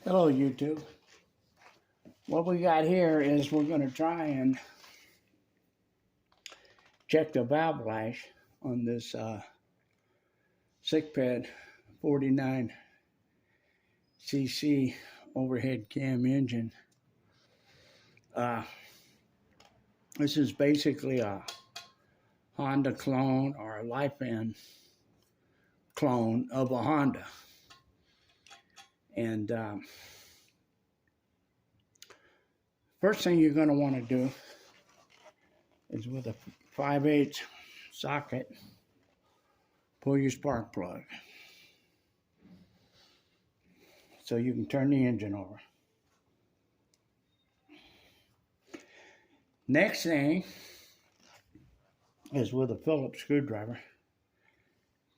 Hello YouTube. What we got here is we're going to try and check the valve lash on this Sikk Ped 49cc overhead cam engine. This is basically a Honda clone or a Lifan clone of a Honda. And first thing you're going to want to do is with a 5/8 socket, pull your spark plug so you can turn the engine over. Next thing is with a Phillips screwdriver,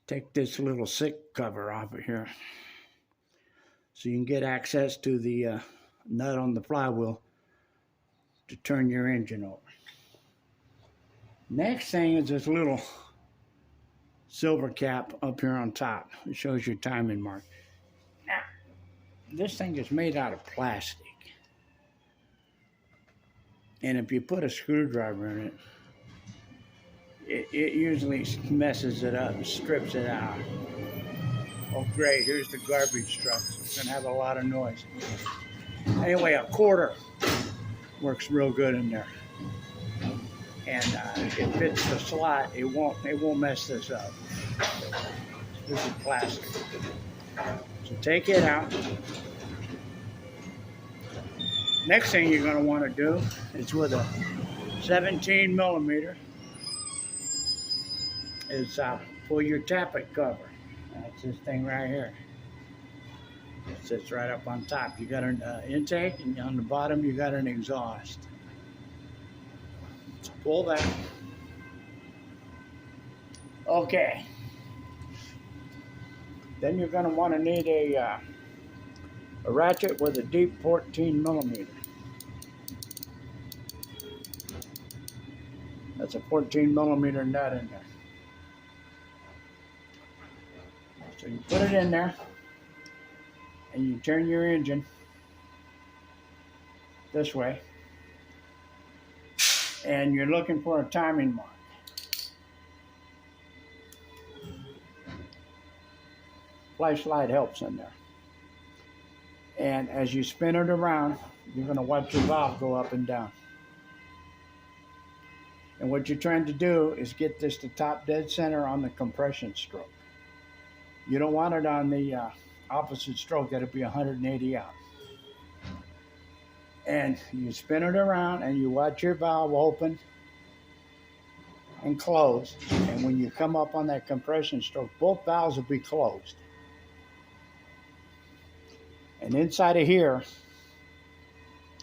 take this little Sikk cover off of here so you can get access to the nut on the flywheel to turn your engine over. Next thing is this little silver cap up here on top. It shows your timing mark. Now, this thing is made out of plastic. And if you put a screwdriver in it, it usually messes it up and strips it out. Oh great, here's the garbage truck. It's gonna have a lot of noise. Anyway, a quarter works real good in there. And it fits the slot. It won't mess this up. This is plastic. So take it out. Next thing you're going to want to do is with a 17 millimeter is pull your tappet cover. That's this thing right here. It sits right up on top. You got an intake, and on the bottom you got an exhaust. So pull that. Okay. Then you're going to want to need a ratchet with a deep 14 millimeter. That's a 14 millimeter nut in there. So you put it in there and you turn your engine this way and you're looking for a timing mark. Flashlight helps in there. And as you spin it around, you're going to watch your valve go up and down. And what you're trying to do is get this to top dead center on the compression stroke. You don't want it on the opposite stroke. That'll be 180 out. And you spin it around and you watch your valve open and close. And when you come up on that compression stroke, both valves will be closed. And inside of here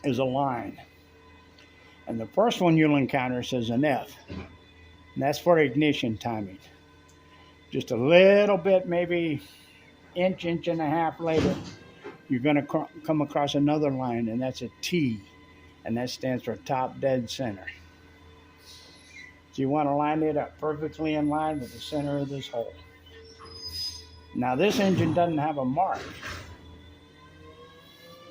is a line. And the first one you'll encounter says an F. And that's for ignition timing. Just a little bit, maybe inch and a half later, you're going to come across another line, and that's a T. And that stands for top dead center. So you want to line it up perfectly in line with the center of this hole. Now this engine doesn't have a mark,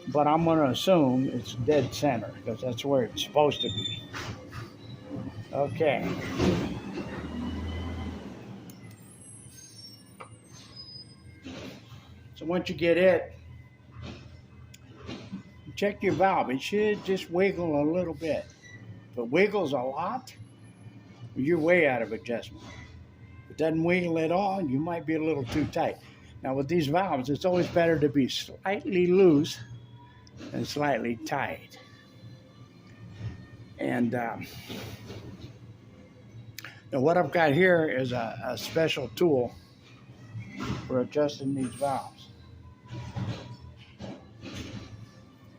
but I'm going to assume it's dead center because that's where it's supposed to be. Okay. So once you get it, check your valve. It should just wiggle a little bit. If it wiggles a lot, you're way out of adjustment. If it doesn't wiggle at all, you might be a little too tight. Now with these valves, it's always better to be slightly loose and slightly tight. And now what I've got here is a special tool for adjusting these valves.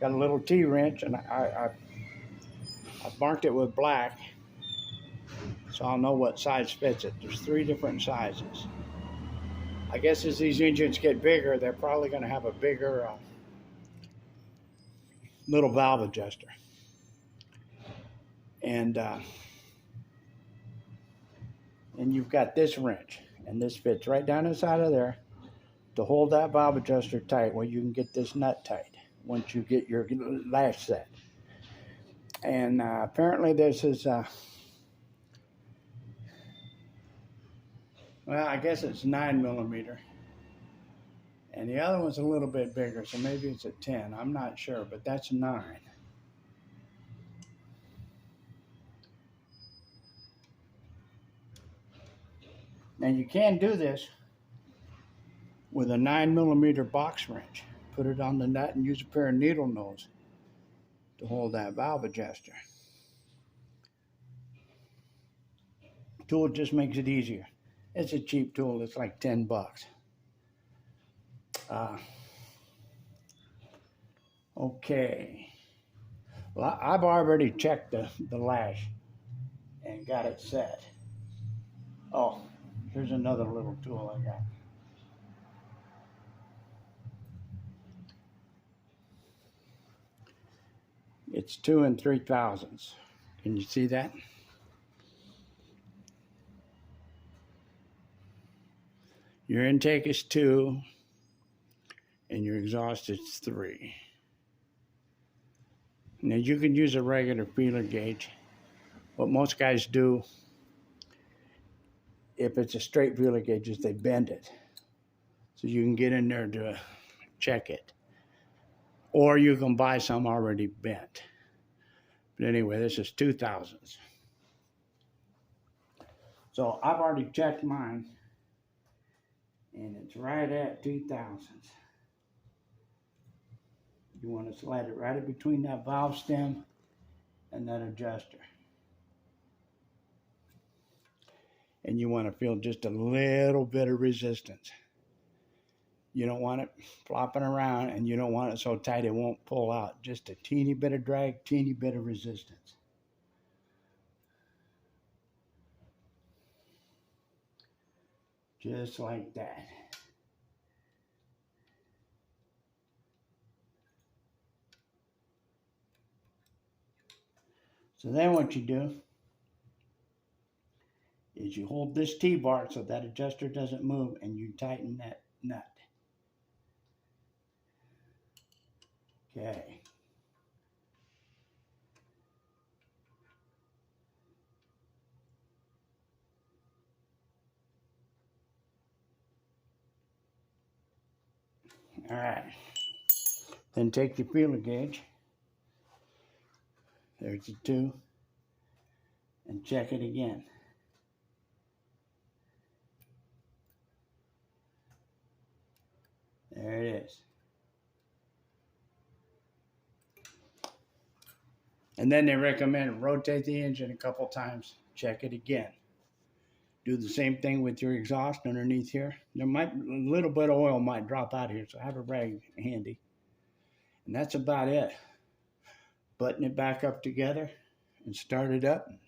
Got a little T-wrench, and I marked it with black so I'll know what size fits it. There's 3 different sizes. I guess as these engines get bigger, they're probably going to have a bigger little valve adjuster. And you've got this wrench, and this fits right down inside of there. to hold that valve adjuster tight where you can get this nut tight once you get your lash set. And apparently this is, well, I guess it's 9mm. And the other one's a little bit bigger, so maybe it's a 10. I'm not sure, but that's 9. Now you can do this with a 9mm box wrench. Put it on the nut and use a pair of needle nose to hold that valve adjuster. Tool just makes it easier. It's a cheap tool. It's like 10 bucks. Okay. Well, I've already checked the lash and got it set. Oh, here's another little tool I got. It's 2 3/1000. Can you see that? Your intake is 2 and your exhaust is 3. Now you can use a regular feeler gauge. What most guys do, if it's a straight feeler gauge, is they bend it. So you can get in there to check it. Or you can buy some already bent. But anyway, this is 2000s. So I've already checked mine. And it's right at 2000s. You want to slide it right in between that valve stem and that adjuster. And you want to feel just a little bit of resistance. You don't want it flopping around, and you don't want it so tight it won't pull out. Just a teeny bit of drag, teeny bit of resistance. Just like that. So then what you do is you hold this T-bar so that adjuster doesn't move, and you tighten that nut. Okay. All right. Then take your feeler gauge. There's the 2. And check it again. There it is. And then they recommend rotate the engine a couple times, check it again. Do the same thing with your exhaust underneath here. There might, a little bit of oil might drop out here, so have a rag handy. And that's about it. Button it back up together and start it up and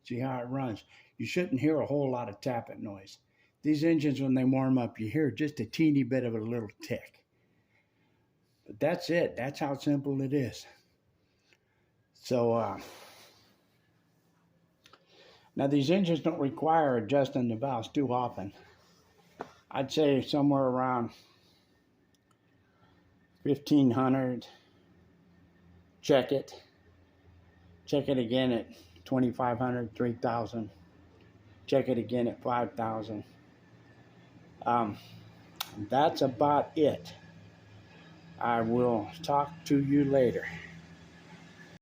see how it runs. You shouldn't hear a whole lot of tapping noise. These engines, when they warm up, you hear just a teeny bit of a little tick. But that's it. That's how simple it is. So, now these engines don't require adjusting the valves too often. I'd say somewhere around 1500. Check it. Check it again at 2500, 3000. Check it again at 5000. That's about it. I will talk to you later.